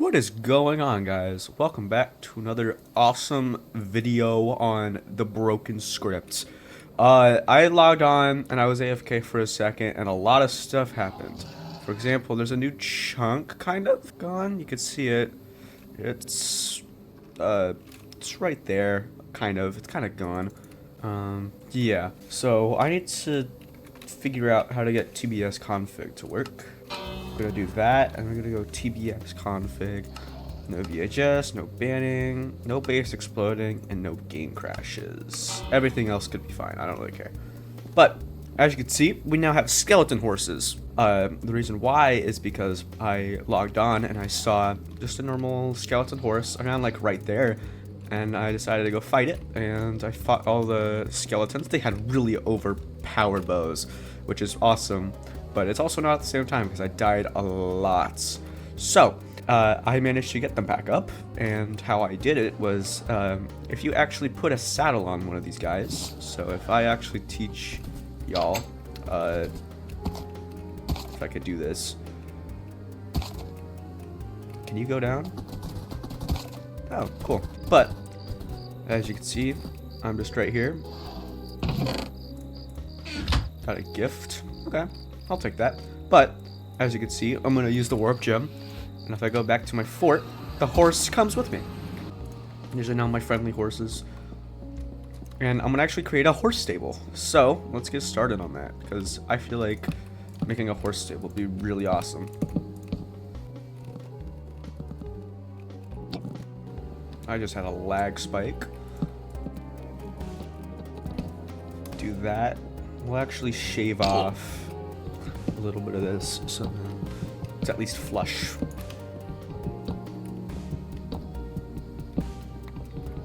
What is going on, guys? Welcome back to another awesome video on the broken script. I logged on and I was AFK for a second and a lot of stuff happened. For example, there's a new chunk kind of gone. You can see it. It's it's right there, kind of. It's kind of gone. Yeah. So I need to figure out how to get TBS config to work. We're gonna do that, and we're gonna go TBS config. No VHS, no banning, no base exploding, and no game crashes. Everything else could be fine. I don't really care. But as you can see, we now have skeleton horses. The reason why is because I logged on and I saw just a normal skeleton horse, around like right there, and I decided to go fight it. And I fought all the skeletons. They had really overpowered bows, which is awesome. But it's also not at the same time because I died a lot. So, I managed to get them back up, and how I did it was, if you actually put a saddle on one of these guys, so if I actually teach y'all, if I could do this. Can you go down? Oh, cool. But, as you can see, I'm just right here. Got a gift. Okay. I'll take that. But, as you can see, I'm going to use the warp gem. And if I go back to my fort, the horse comes with me. These are now my friendly horses. And I'm going to actually create a horse stable. So, let's get started on that. Because I feel like making a horse stable would be really awesome. I just had a lag spike. Do that. We'll actually shave off a little bit of this so it's at least flush.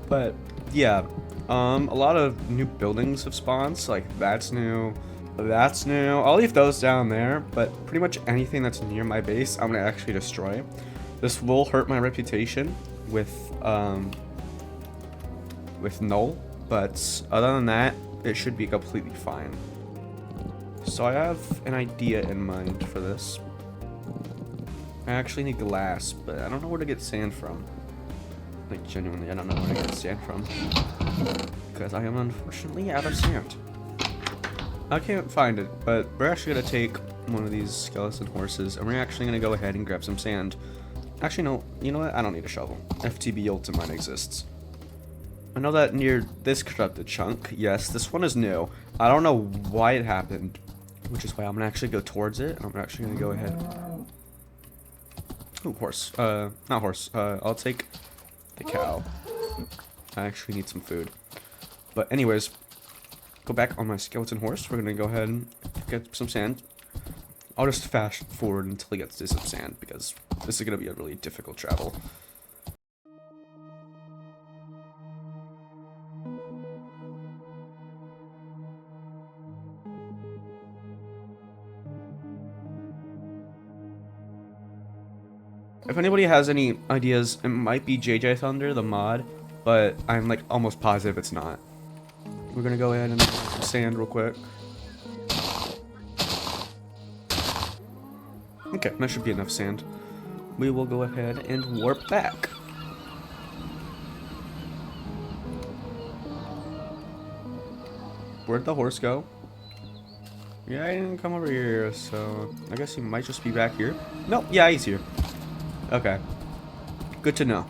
But yeah, a lot of new buildings have spawned, so like that's new. I'll leave those down there, but pretty much anything that's near my base I'm gonna actually destroy. This will hurt my reputation with Null, but other than that, it should be completely fine. So I have an idea in mind for this. I actually need glass, but I don't know where to get sand from. Like, genuinely, I don't know where to get sand from. Because I am unfortunately out of sand. I can't find it, but we're actually going to take one of these skeleton horses, and we're actually going to go ahead and grab some sand. Actually, no, you know what? I don't need a shovel. FTB Ultimate exists. I know that near this corrupted chunk, yes, this one is new. I don't know why it happened, which is why I'm gonna actually go towards it. I'm actually gonna go ahead. Ooh, horse. Not horse. I'll take the cow. I actually need some food. But anyways, go back on my skeleton horse. We're gonna go ahead and get some sand. I'll just fast forward until he gets to some sand because this is gonna be a really difficult travel. If anybody has any ideas, it might be JJ Thunder, the mod, but I'm like almost positive it's not. We're gonna go ahead and get some sand real quick. Okay, that should be enough sand. We will go ahead and warp back. Where'd the horse go? Yeah, he didn't come over here, so I guess he might just be back here. Nope, yeah, he's here. Okay. Good to know.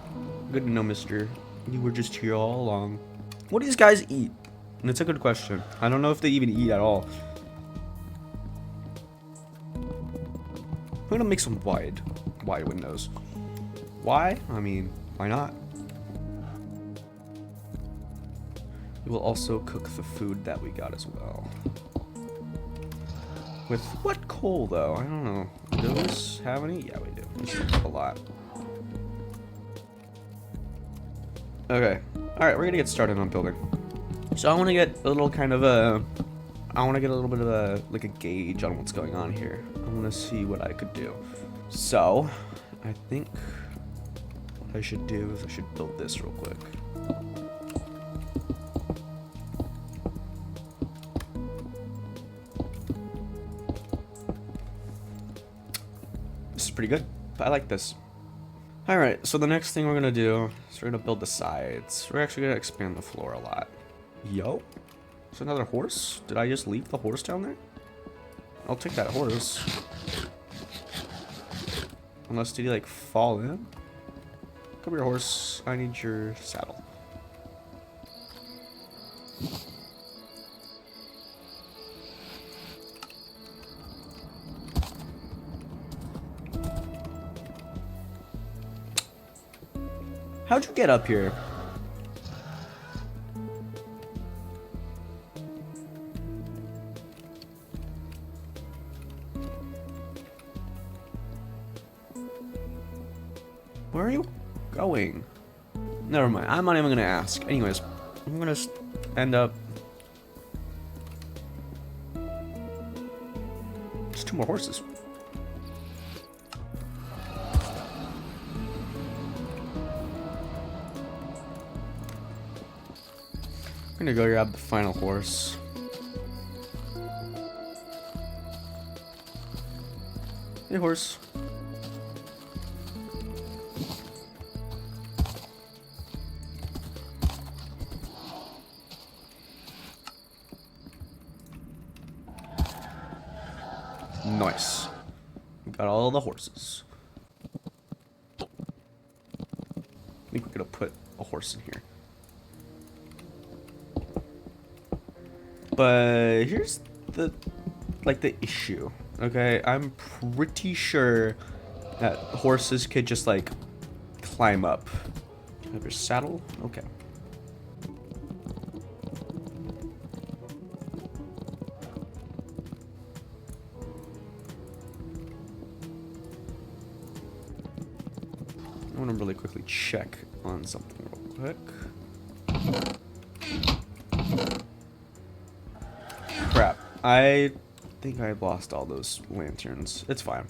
Good to know, mister. You were just here all along. What do these guys eat? And it's a good question. I don't know if they even eat at all. I'm gonna make some wide windows. Why? I mean, why not? We will also cook the food that we got as well. With what coal, though? I don't know. Do those have any? Yeah, we do. We have a lot. Okay. Alright, we're gonna get started on building. So I want to get a little kind of a... I want to get a little bit of a, like a gauge on what's going on here. I want to see what I could do. So, I think what I should do is I should build this real quick. This is pretty good. I like this. Alright, so the next thing we're gonna do is we're gonna build the sides. We're actually gonna expand the floor a lot. Yo. Is another horse? Did I just leave the horse down there? I'll take that horse. Unless, did he like fall in? Come here, horse. I need your saddle. How'd you get up here? Where are you going? Never mind. I'm not even gonna ask. Anyways, I'm gonna end up. Just 2 more horses. I'm gonna go grab the final horse. Hey, horse. Nice. We got all the horses. I think we're gonna put a horse in here. But here's the issue. Okay, I'm pretty sure that horses could just like climb up. Have your saddle? Okay. I want to really quickly check on something real quick. Crap. I think I lost all those lanterns. It's fine.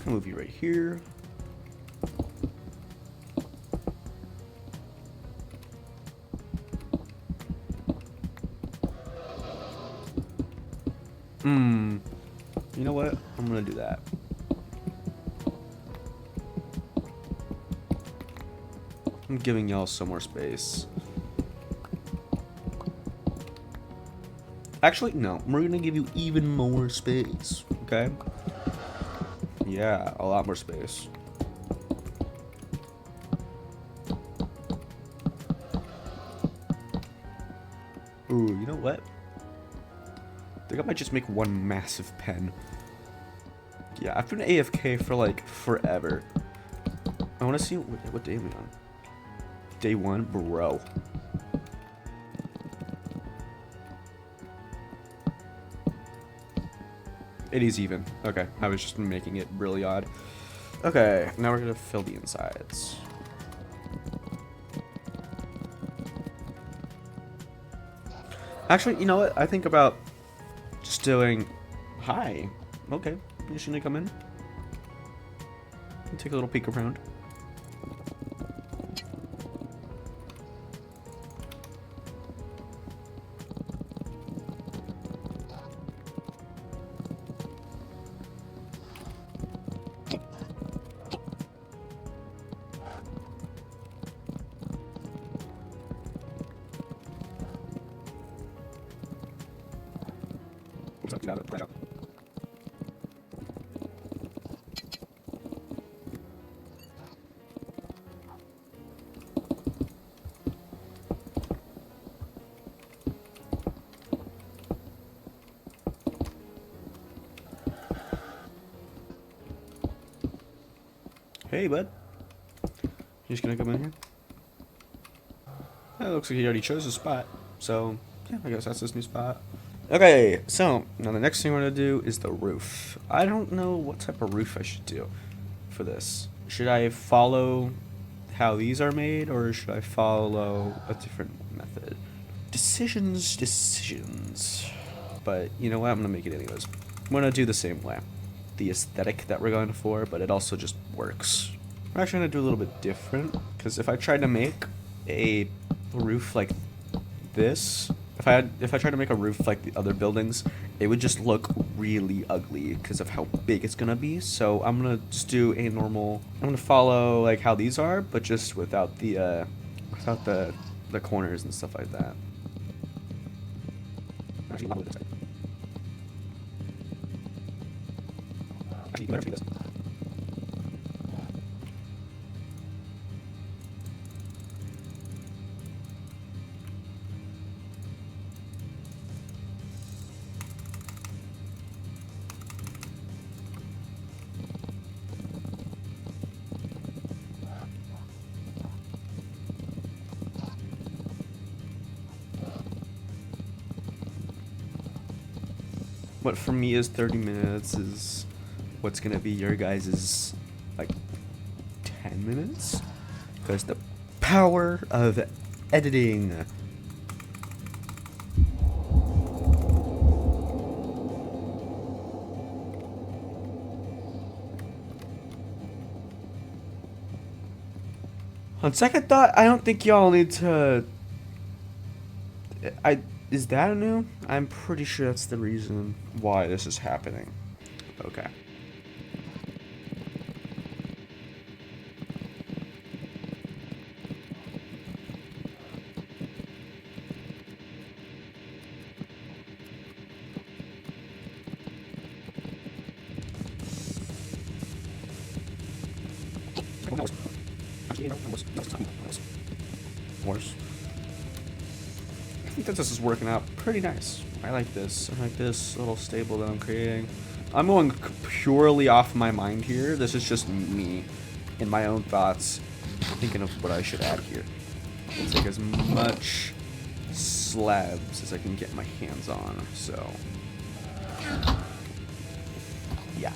I'll move you right here. You know what? I'm gonna do that. I'm giving y'all some more space. Actually, no. We're gonna give you even more space. Okay? Yeah, a lot more space. Ooh, you know what? I think I might just make one massive pen. Yeah, I've been AFK for like forever. I want to see what day are we on. Day 1, bro. It is even. Okay, I was just making it really odd. Okay, now we're gonna fill the insides. Actually, you know what? I think about just doing. Hi. Okay, you just gonna come in. Take a little peek around. Hey, bud. You just gonna come in here? It looks like he already chose a spot. So, yeah, I guess that's his new spot. Okay, so, now the next thing we're gonna do is the roof. I don't know what type of roof I should do for this. Should I follow how these are made, or should I follow a different method? Decisions. But, you know what? I'm gonna make it anyways. I'm gonna do the same way. The aesthetic that we're going for, but it also just works. I'm actually gonna do a little bit different, because if I tried to make a roof like this, if I tried to make a roof like the other buildings, it would just look really ugly because of how big it's gonna be. So I'm gonna just do a normal. I'm gonna follow like how these are, but just without the corners and stuff like that. Actually, not with this. Actually, better do this. What for me is 30 minutes is what's gonna be your guys's like 10 minutes, because the power of editing. On second thought, I don't think y'all need to. Is that new? I'm pretty sure that's the reason why this is happening. Okay. Worse. I think that this is working out pretty nice. I like this. I like this little stable that I'm creating. I'm going purely off my mind here. This is just me in my own thoughts thinking of what I should add here. I'll take as much slabs as I can get my hands on. So, yeah.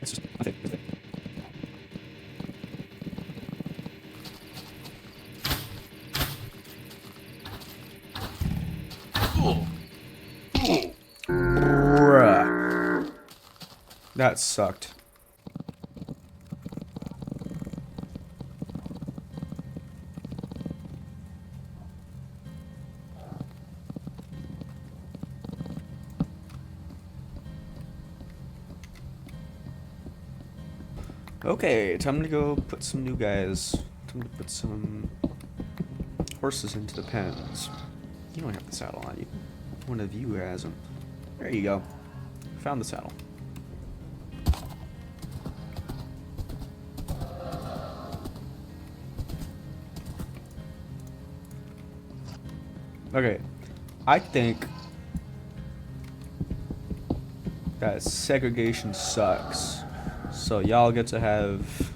It's just, I think, bruh. That sucked. Okay, time to go put some new guys. Time to put some horses into the pens. You don't have the saddle on you. One of you has them. There you go. Found the saddle. Okay, I think that segregation sucks. So y'all get to have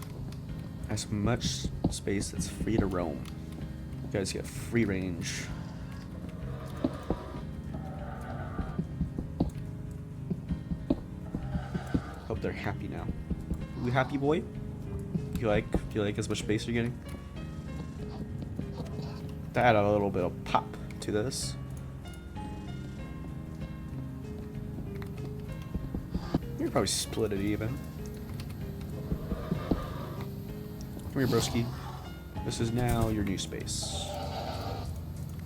as much space that's free to roam. You guys get free range. Hope they're happy now. You happy, boy? You like as much space you're getting? To add a little bit of pop to this. You could probably split it even. Come here, broski. This is now your new space.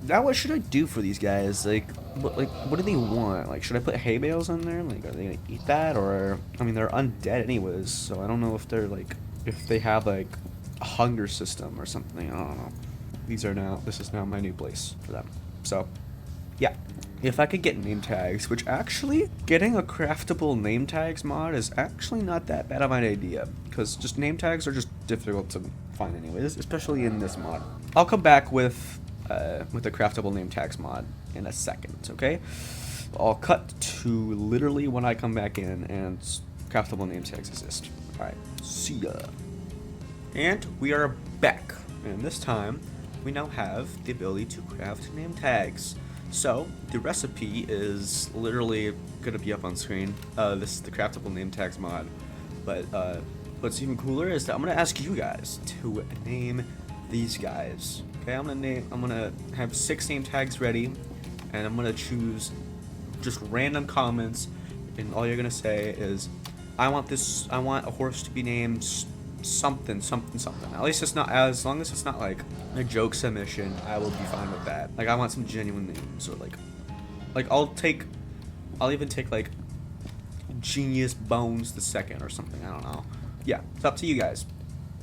Now what should I do for these guys? Like what do they want? Like, should I put hay bales in there? Like, are they gonna eat that? Or, I mean, they're undead anyways, so I don't know if they're like, if they have like a hunger system or something. I don't know. This is now my new place for them. So, yeah. If I could get name tags, which actually, getting a craftable name tags mod is actually not that bad of an idea, because just name tags are just difficult to find anyways, especially in this mod. I'll come back with the craftable name tags mod in a second, okay? I'll cut to literally when I come back in and craftable name tags exist. Alright, see ya. And we are back, and this time we now have the ability to craft name tags. So, the recipe is literally going to be up on screen. This is the craftable name tags mod. But what's even cooler is that I'm going to ask you guys to name these guys. Okay, I'm going to have 6 name tags ready, and I'm going to choose just random comments, and all you're gonna say is, I want a horse to be named something, something, something. At least it's not, as long as it's not like a joke submission, I will be fine with that. Like, I want some genuine names, or like I'll even take like Genius Bones the Second or something. I don't know. Yeah, it's up to you guys.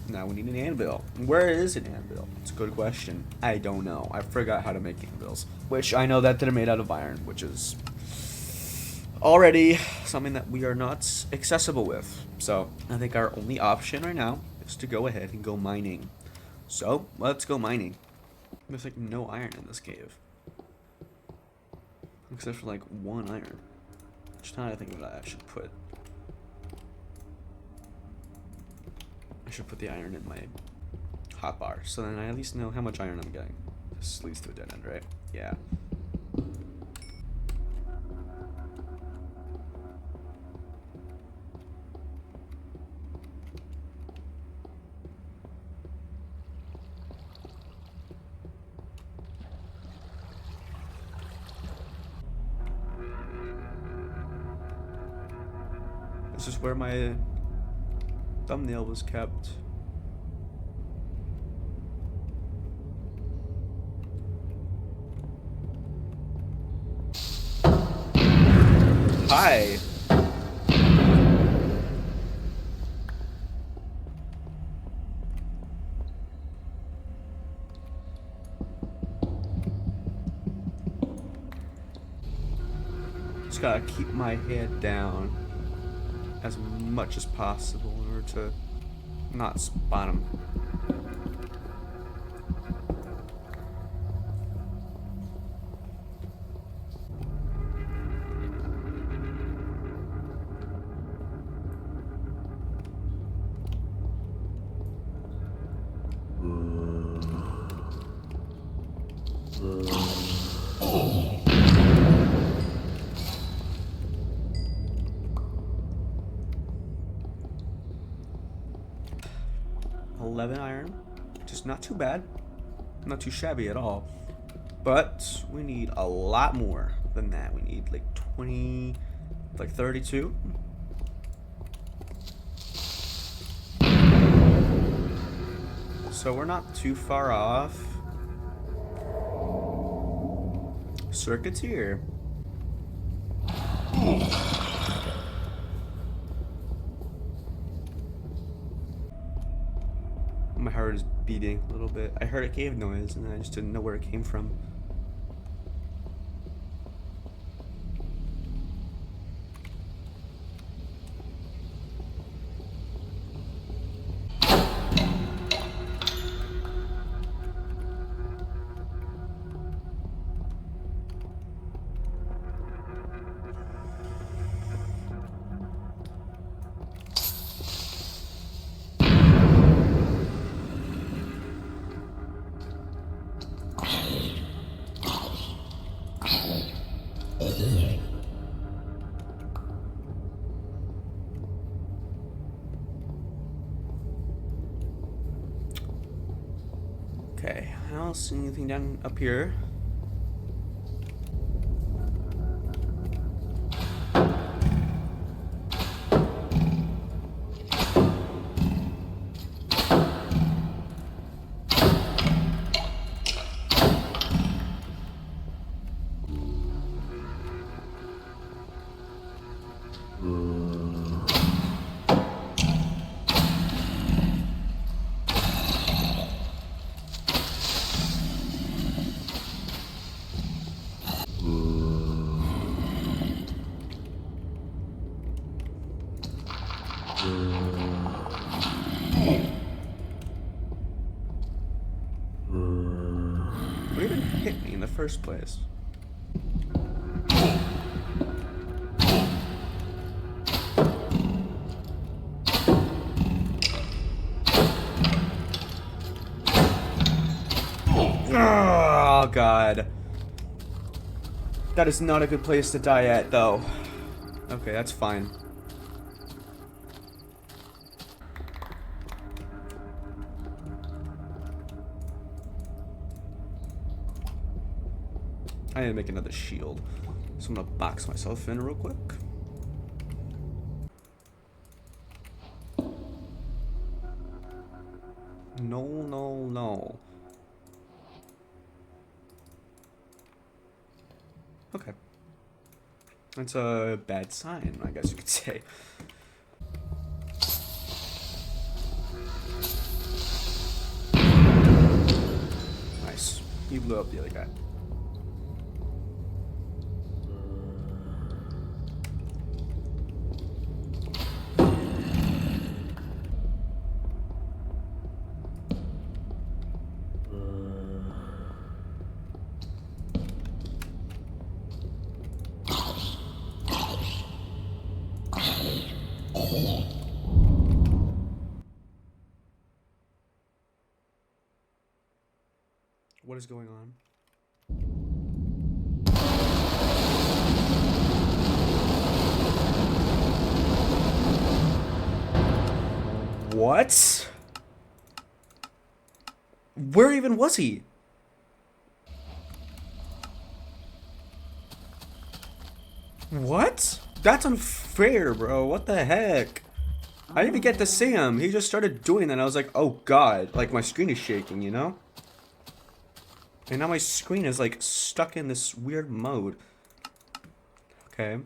Now we need an anvil. Where is an anvil? It's a good question. I don't know. I forgot how to make anvils. Which I know that they're made out of iron, which is already something that we are not accessible with. So I think our only option right now is to go ahead and go mining. So let's go mining. There's like no iron in this cave. Except for like one iron. Which now I think that I should put the iron in my hotbar, so then I at least know how much iron I'm getting. This leads to a dead end, right? Yeah. This is where my thumbnail was kept. Hi. Just gotta keep my head down as much as possible in order to not spot him. Iron, just not too bad, not too shabby at all, but we need a lot more than that. We need like 20, like 32. So we're not too far off. Circuiteer. My heart is beating a little bit. I heard a cave noise and I just didn't know where it came from. Okay, I don't see anything down up here. What even hit me in the first place? Oh god. That is not a good place to die at, though. Okay, that's fine. I need to make another shield. So So I'm gonna box myself in real quick. No, no, no. Okay. That's a bad sign, I guess you could say. Nice. He blew up the other guy. What is going on? What? Where even was he? What? That's unfair, bro. What the heck? I didn't even get to see him. He just started doing that and I was like, oh god. Like, my screen is shaking, you know? And now my screen is, like, stuck in this weird mode. Okay.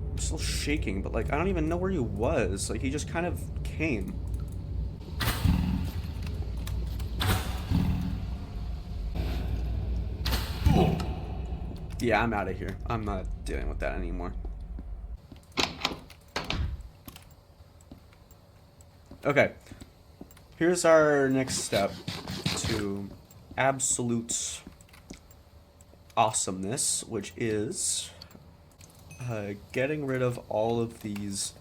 I'm still shaking, but, like, I don't even know where he was. Like, he just kind of came. Yeah, I'm out of here. I'm not dealing with that anymore. Okay. Here's our next step to absolute awesomeness, which is getting rid of all of these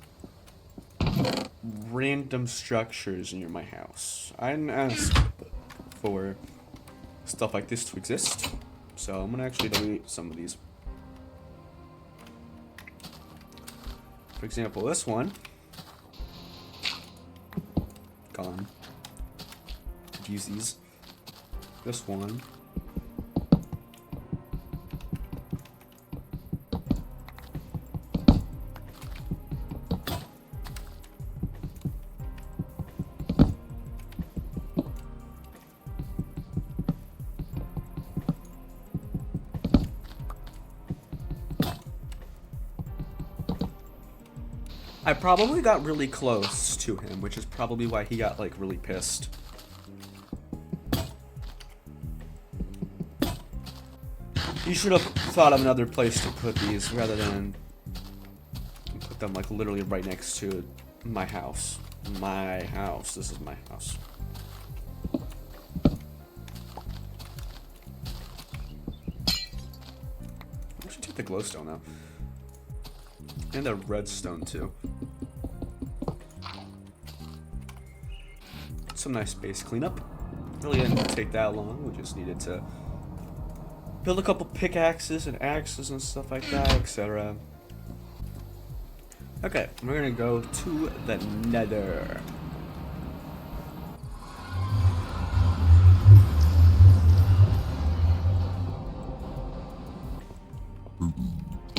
random structures in my house. I didn't ask for stuff like this to exist, so I'm gonna actually delete some of these. For example, this one. Gone. Could use these. This one. I probably got really close to him, which is probably why he got, like, really pissed. You should have thought of another place to put these rather than put them, like, literally right next to my house. My house. This is my house. I should take the glowstone though. And the redstone too. Some nice base cleanup. Really didn't take that long. We just needed to build a couple pickaxes and axes and stuff like that, etc. Okay, we're gonna go to the Nether.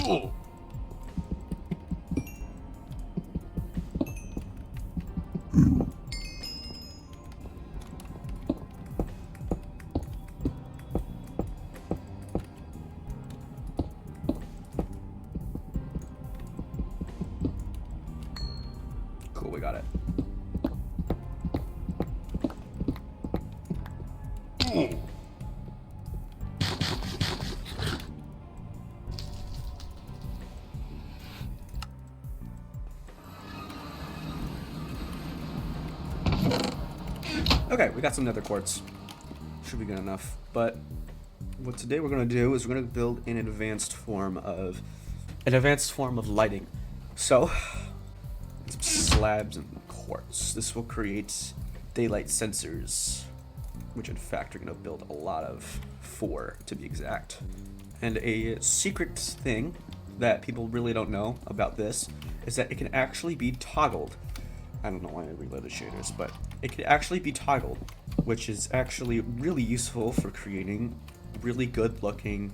Oh. Cool, we got it. Okay, we got some nether quartz. Should be good enough. But what today we're gonna do is we're gonna build an advanced form of lighting. So some slabs and quartz. This will create daylight sensors, which in fact we're gonna build a lot of, 4 to be exact. And a secret thing that people really don't know about this is that it can actually be toggled. I don't know why I reloaded shaders, but it could actually be toggled, which is actually really useful for creating really good looking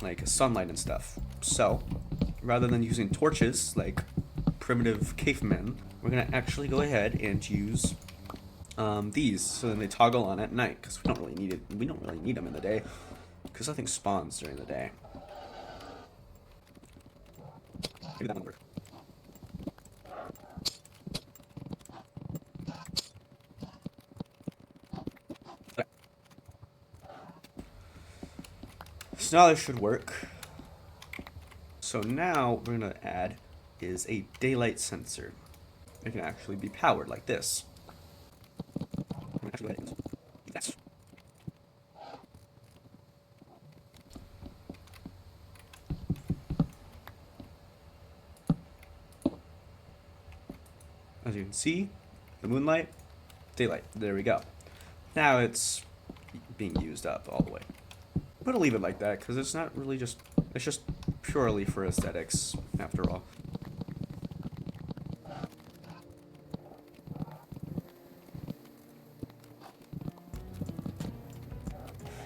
like sunlight and stuff. So rather than using torches like primitive cavemen, we're gonna actually go ahead and use these, so then they toggle on at night, because we don't really need it. We don't really need them in the day, because nothing spawns during the day. Maybe that won't work. Okay. So now this should work. So now we're gonna add is a daylight sensor. It can actually be powered like this. Yes. As you can see, the moonlight, daylight. There we go. Now it's being used up all the way. I'm gonna leave it like that because it's not really just, it's just purely for aesthetics after all.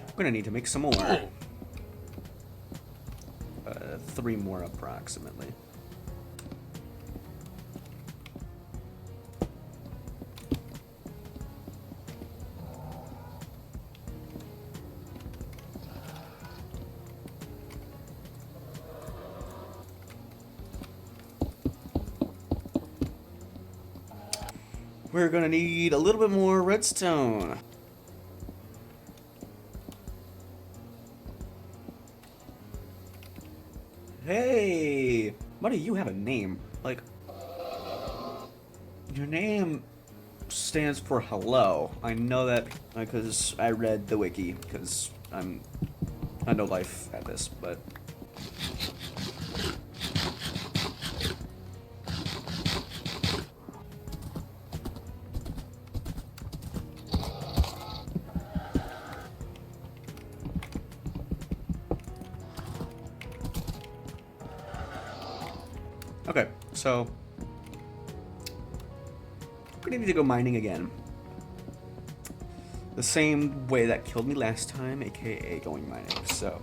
I'm gonna need to make some more. 3 more approximately. We're gonna need a little bit more redstone. Hey, why do you have a name? Like, your name stands for hello. I know that because I read the wiki, because I know life at this, but okay, so we're gonna need to go mining again. The same way that killed me last time, aka going mining, so.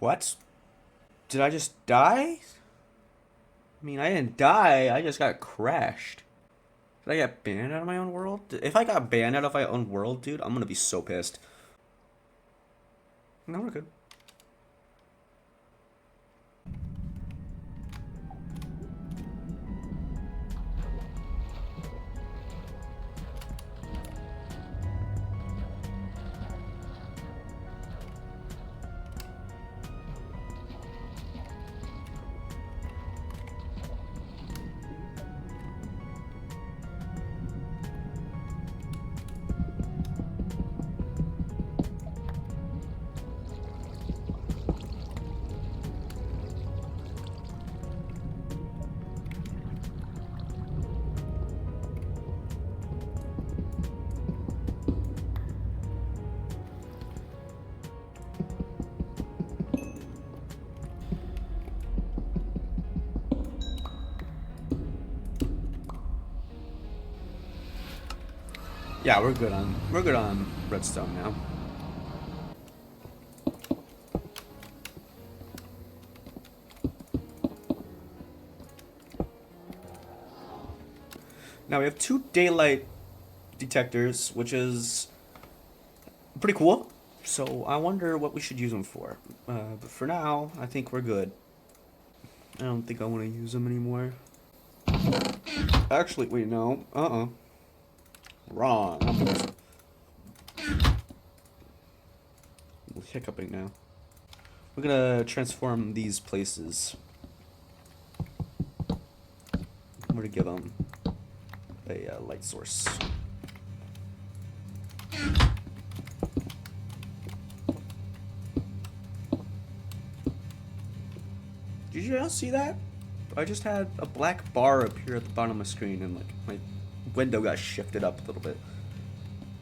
What? Did I just die? I mean, I didn't die, I just got crashed. Did I get banned out of my own world? If I got banned out of my own world, dude, I'm gonna be so pissed. No, we're good. Yeah, we're good on redstone now. Now we have 2 daylight detectors, which is pretty cool. So I wonder what we should use them for. But for now, I think we're good. I don't think I want to use them anymore. Actually, wait, no. Wrong. I'm hiccuping now. We're gonna transform these places. Where to give them? a light source. Did you all see that? I just had a black bar appear at the bottom of my screen and like my window got shifted up a little bit.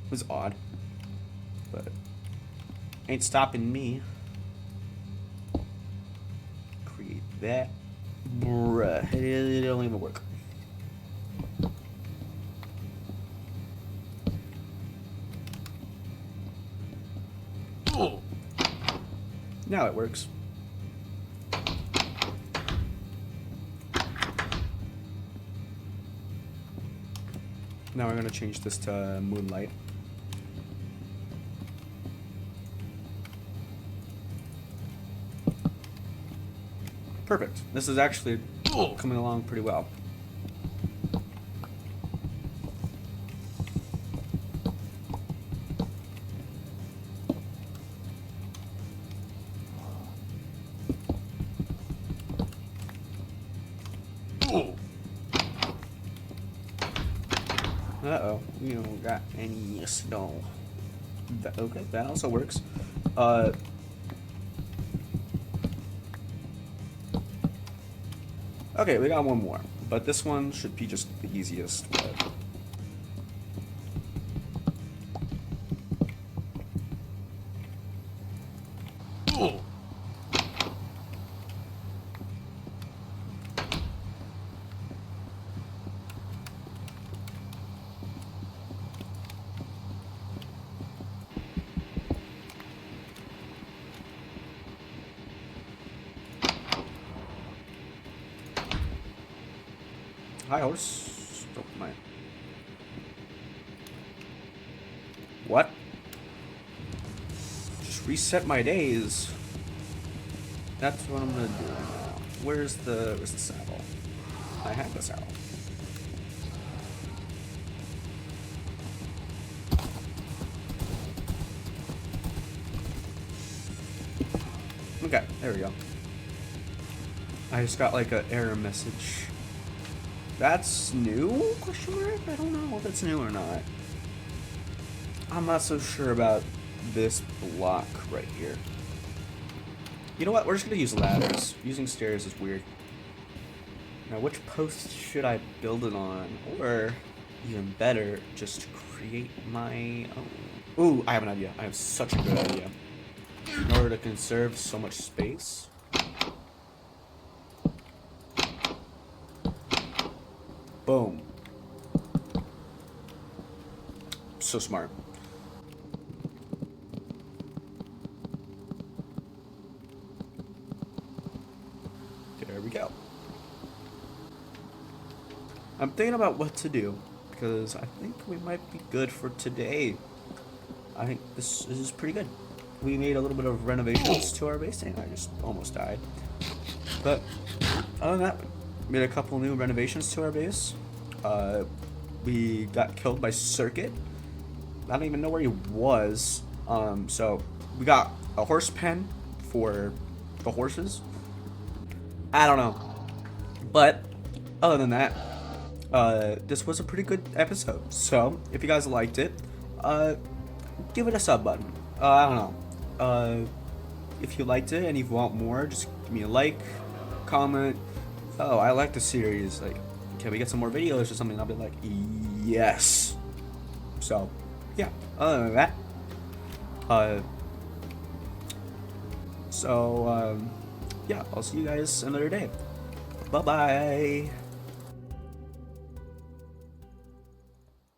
It was odd. But ain't stopping me. Create that. Bruh. It don't even work. Now it works. Now we're gonna change this to moonlight. Perfect. This is actually coming along pretty well. Uh-oh, we don't got any snow. Okay, that also works. Okay, we got one more, but this one should be just the easiest. Hi, horse. Don't mind. What? Just reset my days. That's what I'm gonna do now. Where's the saddle? I have the saddle. Okay, there we go. I just got like an error message. That's new? Question mark? I don't know if it's new or not. I'm not so sure about this block right here. You know what? We're just gonna use ladders. Using stairs is weird. Now, which post should I build it on? Or, even better, just create my own. Ooh, I have an idea. I have such a good idea. In order to conserve so much space. Boom. So smart. There we go. I'm thinking about what to do because I think we might be good for today. I think this is pretty good. We made a little bit of renovations to our base, and I just almost died. But other than that, made a couple new renovations to our base. We got killed by Circuit. I don't even know where he was. So we got a horse pen for the horses. I don't know. But other than that, this was a pretty good episode. So if you guys liked it, give it a sub button. I don't know. If you liked it and you want more, just give me a like, comment. Oh, I like the series. Like, can we get some more videos or something? I'll be like, yes. So, yeah. Other than that, yeah, I'll see you guys another day. Bye bye.